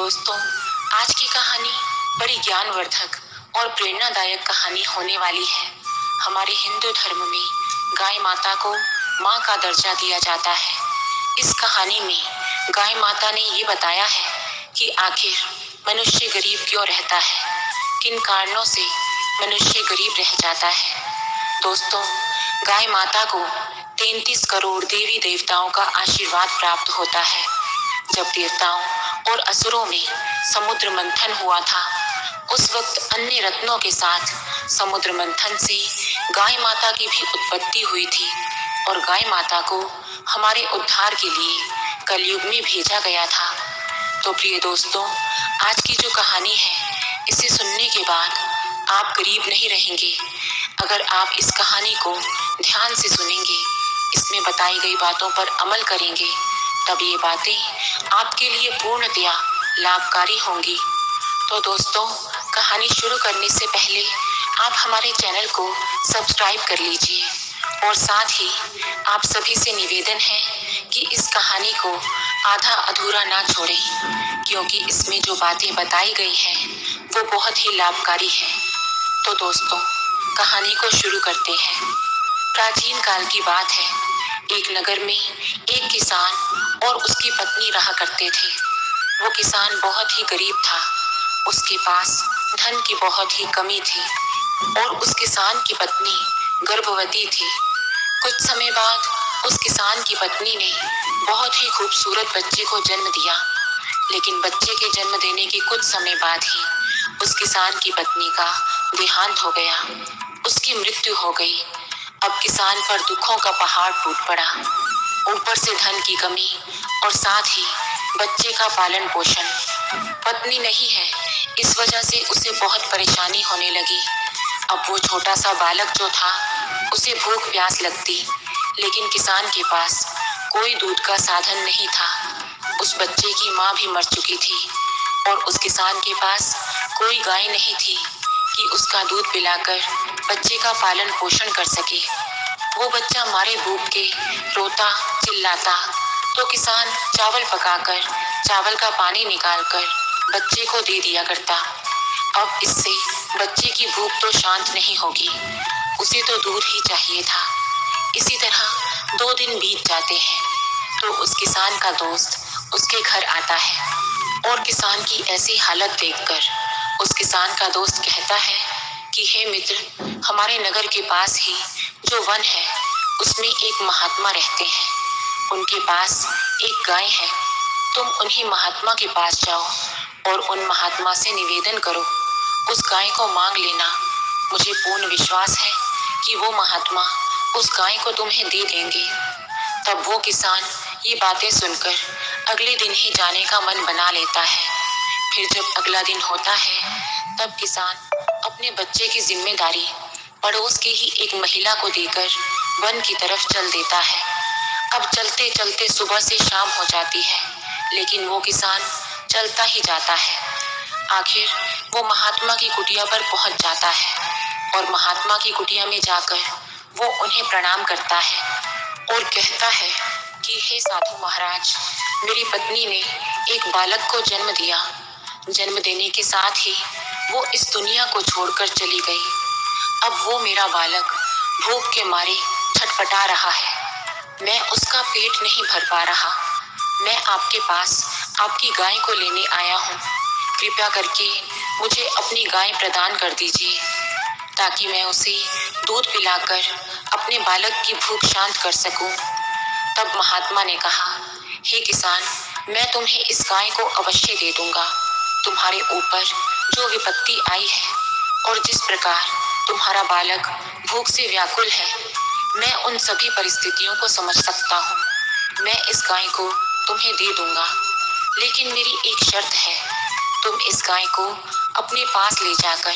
दोस्तों, आज की कहानी बड़ी ज्ञानवर्धक और प्रेरणादायक कहानी होने वाली है। हमारे हिंदू धर्म में गाय माता को माँ का दर्जा दिया जाता है। इस कहानी में गाय माता ने ये बताया है कि आखिर मनुष्य गरीब क्यों रहता है, किन कारणों से मनुष्य गरीब रह जाता है। दोस्तों, गाय माता को 33 करोड़ देवी देवताओं का आशीर्वाद प्राप्त होता है। जब देवताओं और असुरों में समुद्र मंथन हुआ था, उस वक्त अन्य रत्नों के साथ समुद्र मंथन से गाय माता की भी उत्पत्ति हुई थी और गाय माता को हमारे उद्धार के लिए कलयुग में भेजा गया था। तो प्रिय दोस्तों, आज की जो कहानी है, इसे सुनने के बाद आप गरीब नहीं रहेंगे। अगर आप इस कहानी को ध्यान से सुनेंगे, इसमें बताई गई बातों पर अमल करेंगे, तब ये बातें आपके लिए पूर्णतया लाभकारी होंगी। तो दोस्तों, कहानी शुरू करने से पहले आप हमारे चैनल को सब्सक्राइब कर लीजिए और साथ ही आप सभी से निवेदन है कि इस कहानी को आधा अधूरा ना छोड़ें, क्योंकि इसमें जो बातें बताई गई हैं वो बहुत ही लाभकारी है। तो दोस्तों, कहानी को शुरू करते हैं। प्राचीन काल की बात है। एक नगर में एक किसान और उसकी पत्नी रहा करते थे। वो किसान बहुत ही गरीब था। उसके पास धन की बहुत ही कमी थी और उस किसान की पत्नी गर्भवती थी। कुछ समय बाद उस किसान की पत्नी ने बहुत ही खूबसूरत बच्चे को जन्म दिया, लेकिन बच्चे के जन्म देने के कुछ समय बाद ही उस किसान की पत्नी का देहांत हो गया। उसकी मृत्यु हो गई। अब किसान पर दुखों का पहाड़ टूट पड़ा। ऊपर से धन की कमी और साथ ही बच्चे का पालन पोषण। पत्नी नहीं है, इस वजह से उसे बहुत परेशानी होने लगी। अब वो छोटा सा बालक जो था, उसे भूख प्यास लगती, लेकिन किसान के पास कोई दूध का साधन नहीं था। उस बच्चे की माँ भी मर चुकी थी और उस किसान के पास कोई गाय नहीं थी कि उसका दूध पिलाकर बच्चे का पालन पोषण कर सके। वो बच्चा मारे भूख के रोता चिल्लाता, तो किसान चावल पकाकर चावल का पानी निकालकर बच्चे को दे दिया करता। अब इससे बच्चे की भूख तो शांत नहीं होगी, उसे तो दूध ही चाहिए था। इसी तरह 2 दिन बीत जाते हैं तो उस किसान का दोस्त उसके घर आता है और किसान की ऐसी हालत देखकर उस किसान का दोस्त कहता है कि हे मित्र, हमारे नगर के पास ही जो वन है, उसमें एक महात्मा रहते हैं। उनके पास एक गाय है। तुम उन्हीं महात्मा के पास जाओ और उन महात्मा से निवेदन करो, उस गाय को मांग लेना। मुझे पूर्ण विश्वास है कि वो महात्मा उस गाय को तुम्हें दे देंगे। तब वो किसान ये बातें सुनकर अगले दिन ही जाने का मन बना लेता है। फिर जब अगला दिन होता है, तब किसान अपने बच्चे की जिम्मेदारी पड़ोस की ही एक महिला को देकर वन की तरफ चल देता है। अब चलते चलते सुबह से शाम हो जाती है, लेकिन वो किसान चलता ही जाता है। आखिर वो महात्मा की कुटिया पर पहुंच जाता है और महात्मा की कुटिया में जाकर वो उन्हें प्रणाम करता है और कहता है कि हे साधु महाराज, मेरी पत्नी ने एक बालक को जन्म दिया। जन्म देने के साथ ही वो इस दुनिया को छोड़कर चली गई। अब वो मेरा बालक भूख के मारे छटपटा रहा है। मैं उसका पेट नहीं भर पा रहा। मैं आपके पास आपकी गाय को लेने आया हूँ। कृपया करके मुझे अपनी गाय प्रदान कर दीजिए, ताकि मैं उसे दूध पिलाकर अपने बालक की भूख शांत कर सकूं। तब महात्मा ने कहा, हे किसान, मैं तुम्हें इस गाय को अवश्य दे दूंगा। तुम्हारे ऊपर जो विपत्ति आई है और जिस प्रकार तुम्हारा बालक भूख से व्याकुल है, मैं उन सभी परिस्थितियों को समझ सकता हूँ। मैं इस गाय को तुम्हें दे दूंगा, लेकिन मेरी एक शर्त है। तुम इस गाय को अपने पास ले जाकर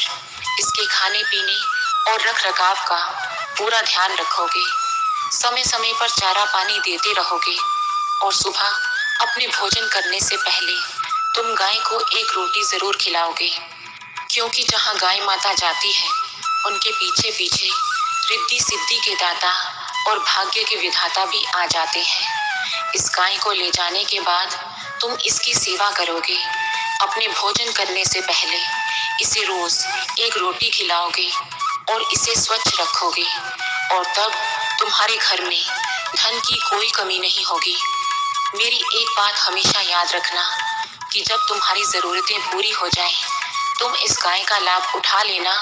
इसके खाने पीने और रख रखाव का पूरा ध्यान रखोगे। समय समय पर चारा पानी देते रहोगे और सुबह अपने भोजन करने से पहले तुम गाय को एक रोटी जरूर खिलाओगे, क्योंकि जहाँ गाय माता जाती है, उनके पीछे पीछे रिद्धि सिद्धि के दाता और भाग्य के विधाता भी आ जाते हैं। इस गाय को ले जाने के बाद तुम इसकी सेवा करोगे अपने भोजन करने से पहले इसे रोज एक रोटी खिलाओगे और इसे स्वच्छ रखोगे, और तब तुम्हारे घर में धन की कोई कमी नहीं होगी। मेरी एक बात हमेशा याद रखना कि जब तुम्हारी ज़रूरतें पूरी हो जाएं, तुम इस गाय का लाभ उठा लेना,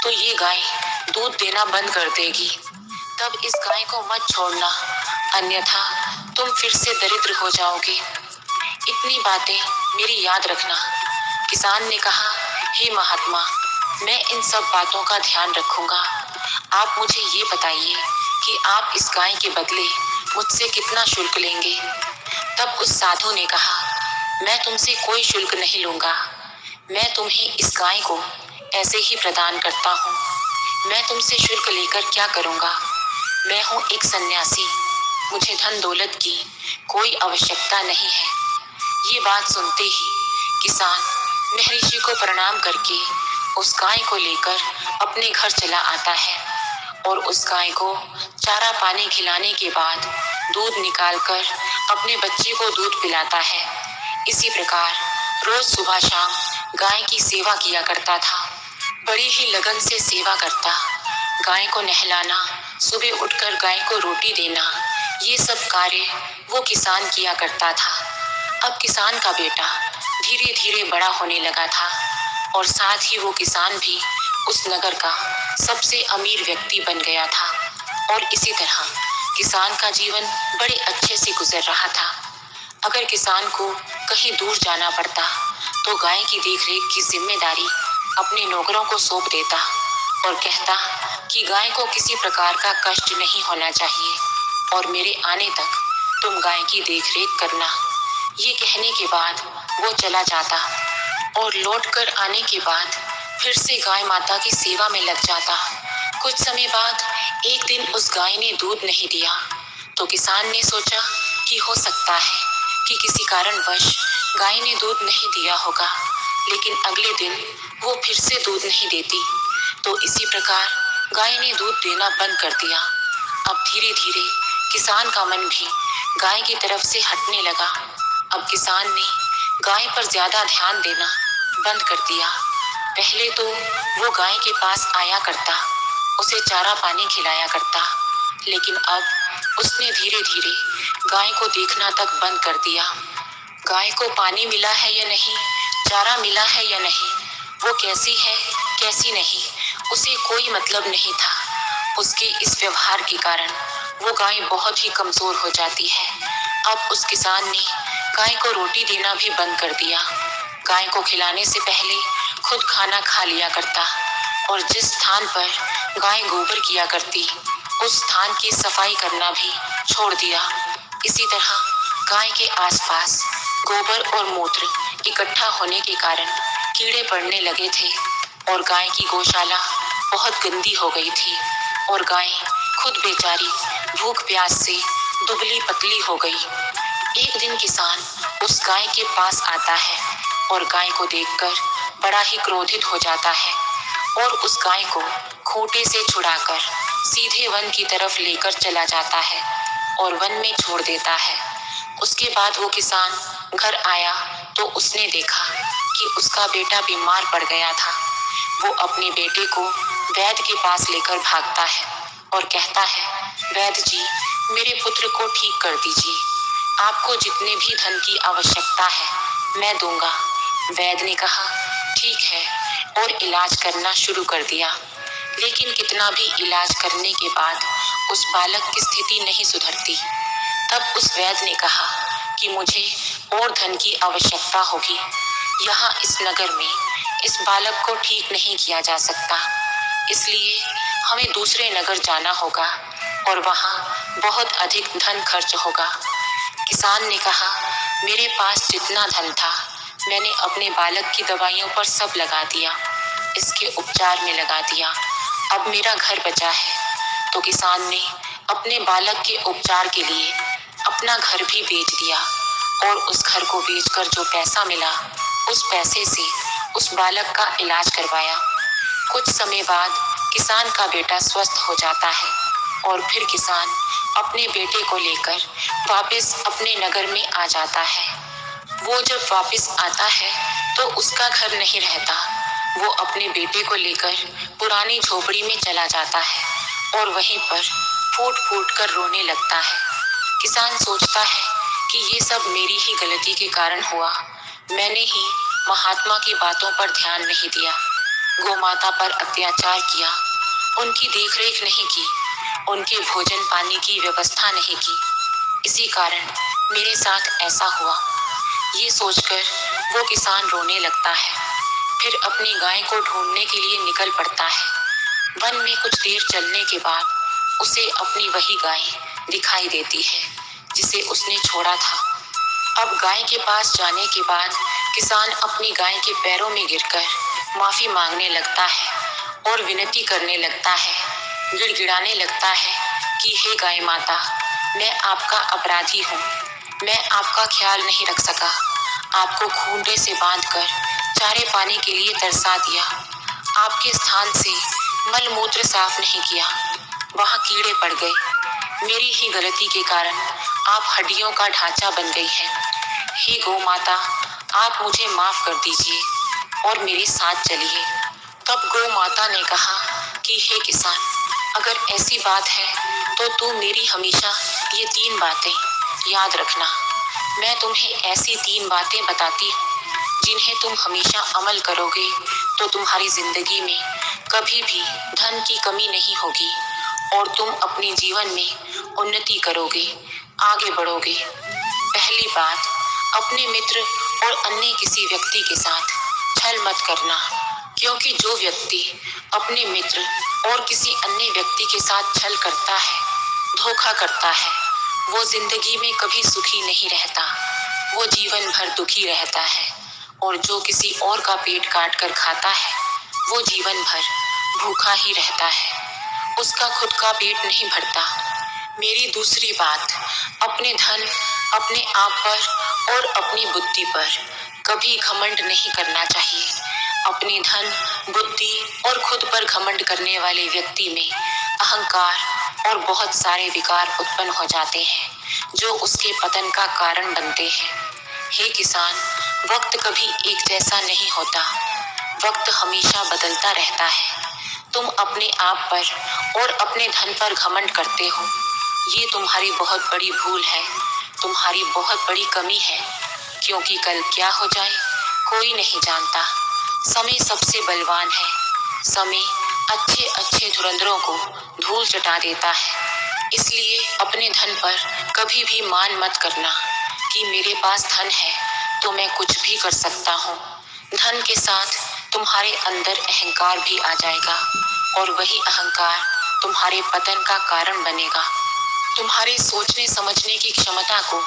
तो ये गाय दूध देना बंद कर देगी। तब इस गाय को मत छोड़ना, अन्यथा तुम फिर से दरिद्र हो जाओगे। इतनी बातें मेरी याद रखना। किसान ने कहा, हे महात्मा, मैं इन सब बातों का ध्यान रखूंगा। आप मुझे ये बताइए कि आप इस गाय के बदले मुझसे कितना शुल्क लेंगे। तब उस साधु ने कहा, मैं तुमसे कोई शुल्क नहीं लूंगा। मैं तुम्हें इस गाय को ऐसे ही प्रदान करता हूँ। मैं तुमसे शुल्क लेकर क्या करूँगा? मैं हूँ एक सन्यासी, मुझे धन दौलत की कोई आवश्यकता नहीं है। ये बात सुनते ही किसान महर्षि को प्रणाम करके उस गाय को लेकर अपने घर चला आता है, और उस गाय को चारा पानी खिलाने के बाद दूध निकालकर अपने बच्चे को दूध पिलाता है। इसी प्रकार रोज सुबह शाम गाय की सेवा किया करता था। बड़ी ही लगन से सेवा करता। गाय को नहलाना, सुबह उठकर गाय को रोटी देना, ये सब कार्य वो किसान किया करता था। अब किसान का बेटा धीरे धीरे बड़ा होने लगा था, और साथ ही वो किसान भी उस नगर का सबसे अमीर व्यक्ति बन गया था। और इसी तरह किसान का जीवन बड़े अच्छे से गुजर रहा था। अगर किसान को कहीं दूर जाना पड़ता तो गाय की देखरेख की जिम्मेदारी अपने नौकरों को सौंप देता, और कहता कि गाय को किसी प्रकार का कष्ट नहीं होना चाहिए, और मेरे आने तक तुम गाय की देखरेख करना। ये कहने के बाद वो चला जाता, और लौट कर आने के बाद फिर से गाय माता की सेवा में लग जाता। कुछ समय बाद एक दिन उस गाय ने दूध नहीं दिया, तो किसान ने सोचा कि हो सकता है कि किसी कारणवश गाय ने दूध नहीं दिया होगा। लेकिन अगले दिन वो फिर से दूध नहीं देती, तो इसी प्रकार गाय ने दूध देना बंद कर दिया। अब धीरे धीरे किसान का मन भी गाय की तरफ से हटने लगा। अब किसान ने गाय पर ज्यादा ध्यान देना बंद कर दिया। पहले तो वो गाय के पास आया करता, उसे चारा पानी खिलाया करता, लेकिन अब उसने धीरे धीरे गाय को देखना तक बंद कर दिया। गाय को पानी मिला है या नहीं, चारा मिला है या नहीं, वो कैसी है कैसी नहीं, उसे कोई मतलब नहीं था। उसके इस व्यवहार के कारण वो गाय बहुत ही कमजोर हो जाती है। अब उस किसान ने गाय को रोटी देना भी बंद कर दिया। गाय को खिलाने से पहले खुद खाना खा लिया करता, और जिस स्थान पर गाय गोबर किया करती उस स्थान की सफाई करना भी छोड़ दिया। इसी तरह गाय के आसपास गोबर और मूत्र इकट्ठा होने के कारण कीड़े पड़ने लगे थे, और गाय की गौशाला बहुत गंदी हो गई थी, और गाय खुद बेचारी भूख प्यास से दुबली पतली हो गई। एक दिन किसान उस गाय के पास आता है, और गाय को देखकर बड़ा ही क्रोधित हो जाता है, और उस गाय को खूंटे से छुड़ाकर सीधे वन की तरफ लेकर चला जाता है, और वन में छोड़ देता है। उसके बाद वो किसान घर आया तो उसने देखा कि उसका बेटा बीमार पड़ गया था। वो अपने बेटे को वैद्य के पास लेकर भागता है और कहता है, वैद्य जी, मेरे पुत्र को ठीक कर दीजिए। आपको जितने भी धन की आवश्यकता है मैं दूंगा। वैद्य ने कहा, ठीक है, और इलाज करना शुरू कर दिया। लेकिन कितना भी इलाज करने के बाद उस बालक की स्थिति नहीं सुधरती। तब उस वैद्य ने कहा कि मुझे और धन की आवश्यकता होगी। यहाँ इस नगर में इस बालक को ठीक नहीं किया जा सकता, इसलिए हमें दूसरे नगर जाना होगा, और वहाँ बहुत अधिक धन खर्च होगा। किसान ने कहा, मेरे पास जितना धन था मैंने अपने बालक की दवाइयों पर सब लगा दिया, इसके उपचार में लगा दिया। अब मेरा घर बचा है। तो किसान ने अपने बालक के उपचार के लिए अपना घर भी बेच दिया, और उस घर को बेचकर जो पैसा मिला उस पैसे से उस बालक का इलाज करवाया। कुछ समय बाद किसान का बेटा स्वस्थ हो जाता है, और फिर किसान अपने बेटे को लेकर वापस अपने नगर में आ जाता है। वो जब वापस आता है तो उसका घर नहीं रहता। वो अपने बेटे को लेकर पुरानी झोपड़ी में चला जाता है और वहीं पर फूट फूट कर रोने लगता है। किसान सोचता है कि ये सब मेरी ही गलती के कारण हुआ। मैंने ही महात्मा की बातों पर ध्यान नहीं दिया, गोमाता पर अत्याचार किया, उनकी देखरेख नहीं की, उनके भोजन पानी की व्यवस्था नहीं की। इसी कारण मेरे साथ ऐसा हुआ। ये सोचकर वो किसान रोने लगता है। फिर अपनी गाय को ढूंढने के लिए निकल पड़ता है। वन में कुछ देर चलने के बाद उसे अपनी वही गाय दिखाई देती है जिसे उसने छोड़ा था। अब गाय के पास जाने के बाद किसान अपनी गाय के पैरों में गिरकर माफी मांगने लगता है और विनती करने लगता है, गिड़गिड़ाने लगता है कि हे गाय माता, मैं आपका अपराधी हूँ। मैं आपका ख्याल नहीं रख सका, आपको खूंटे से बांधकर चारे पानी के लिए तरसा दिया, आपके स्थान से मल मूत्र साफ नहीं किया, वहाँ कीड़े पड़ गए। मेरी ही गलती के कारण आप हड्डियों का ढांचा बन गई हैं। हे गौ माता, आप मुझे माफ कर दीजिए और मेरे साथ चलिए। तब गौ माता ने कहा कि हे किसान, अगर ऐसी बात है तो तू मेरी हमेशा ये 3 बातें याद रखना। मैं तुम्हें ऐसी 3 बातें बताती हूँ जिन्हें तुम हमेशा अमल करोगे तो तुम्हारी जिंदगी में कभी भी धन की कमी नहीं होगी और तुम अपने जीवन में उन्नति करोगे, आगे बढ़ोगे। पहली बात, अपने मित्र और अन्य किसी व्यक्ति के साथ छल मत करना, क्योंकि जो व्यक्ति अपने मित्र और किसी अन्य व्यक्ति के साथ छल करता है, धोखा करता है, वो जिंदगी में कभी सुखी नहीं रहता, वो जीवन भर दुखी रहता है। और जो किसी और का पेट काट कर खाता है, वो जीवन भर भूखा ही रहता है, उसका खुद का पेट नहीं भरता। मेरी दूसरी बात, अपने धन, अपने आप पर और अपनी बुद्धि पर कभी घमंड नहीं करना चाहिए। अपने धन, बुद्धि और खुद पर घमंड करने वाले व्यक्ति में अहंकार और बहुत सारे विकार उत्पन्न हो जाते हैं जो उसके पतन का कारण बनते हैं। हे किसान, वक्त कभी एक जैसा नहीं होता, वक्त हमेशा बदलता रहता है। तुम अपने आप पर और अपने धन पर घमंड करते हो, ये तुम्हारी बहुत बड़ी भूल है, तुम्हारी बहुत बड़ी कमी है, क्योंकि कल क्या हो जाए कोई नहीं जानता। समय सबसे बलवान है, समय अच्छे अच्छे धुरंधरों को धूल चटा देता है। इसलिए अपने धन पर कभी भी मान मत करना कि मेरे पास धन है तो मैं कुछ भी कर सकता हूँ। धन के साथ तुम्हारे अंदर अहंकार भी आ जाएगा और वही अहंकार तुम्हारे पतन का कारण बनेगा, तुम्हारे सोचने समझने की क्षमता को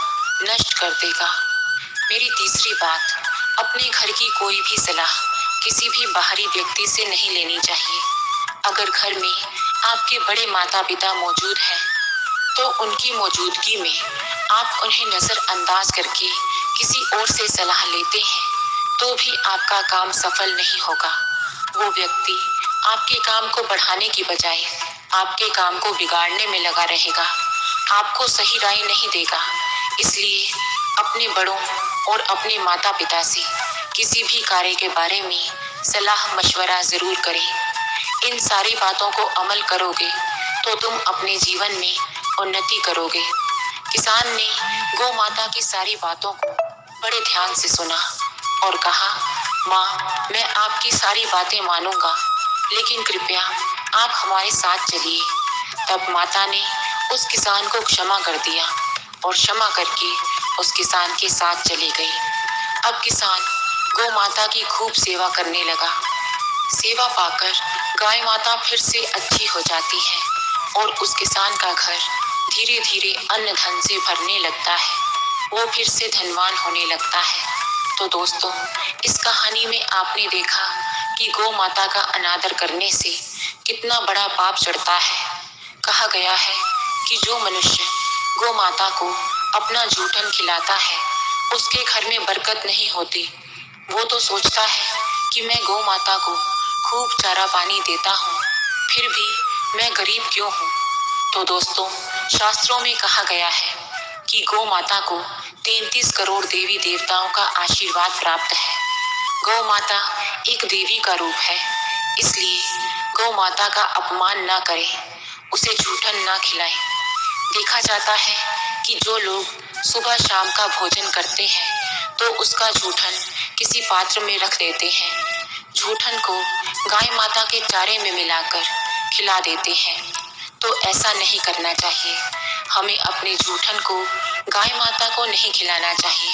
नष्ट कर देगा। मेरी तीसरी बात, अपने घर की कोई भी सलाह किसी भी बाहरी व्यक्ति से नहीं लेनी चाहिए। अगर घर में आपके बड़े माता पिता मौजूद हैं तो उनकी मौजूदगी में आप उन्हें नजरअंदाज करके किसी और से सलाह लेते हैं तो भी आपका काम सफल नहीं होगा। वो व्यक्ति आपके काम को बढ़ाने की बजाय आपके काम को बिगाड़ने में लगा रहेगा, आपको सही राय नहीं देगा। इसलिए अपने बड़ों और अपने माता पिता से किसी भी कार्य के बारे में सलाह मशवरा जरूर करें। इन सारी बातों को अमल करोगे तो तुम अपने जीवन में उन्नति करोगे। किसान ने गौ माता की सारी बातों को बड़े ध्यान से सुना और कहा, माँ, मैं आपकी सारी बातें मानूंगा, लेकिन कृपया आप हमारे साथ चलिए। तब माता ने उस किसान को क्षमा कर दिया और क्षमा करके उस किसान के साथ चली गई। अब किसान गौ माता की खूब सेवा करने लगा। सेवा पाकर गाय माता फिर से अच्छी हो जाती है और उस किसान का घर धीरे धीरे अन्न धन से भरने लगता है, वो फिर से धनवान होने लगता है। तो दोस्तों, इस कहानी में आपने देखा कि गौ माता का अनादर करने से कितना बड़ा पाप चढ़ता है। कहा गया है कि जो मनुष्य गौ माता को अपना जूठन खिलाता है उसके घर में बरकत नहीं होती। वो तो सोचता है कि मैं गौ माता को खूब चारा पानी देता हूँ, फिर भी मैं गरीब क्यों हूँ। तो दोस्तों, शास्त्रों में कहा गया है कि गौ माता को 33 करोड़ देवी देवताओं का आशीर्वाद प्राप्त है। गौ माता एक देवी का रूप है, इसलिए गौ माता का अपमान न करें, उसे जूठन न खिलाएं। देखा जाता है कि जो लोग सुबह शाम का भोजन करते हैं तो उसका जूठन किसी पात्र में रख देते हैं। जूठन को गाय माता के चारे में मिलाकर खिला देते हैं, तो ऐसा नहीं करना चाहिए। हमें अपने जूठन को गाय माता को नहीं खिलाना चाहिए,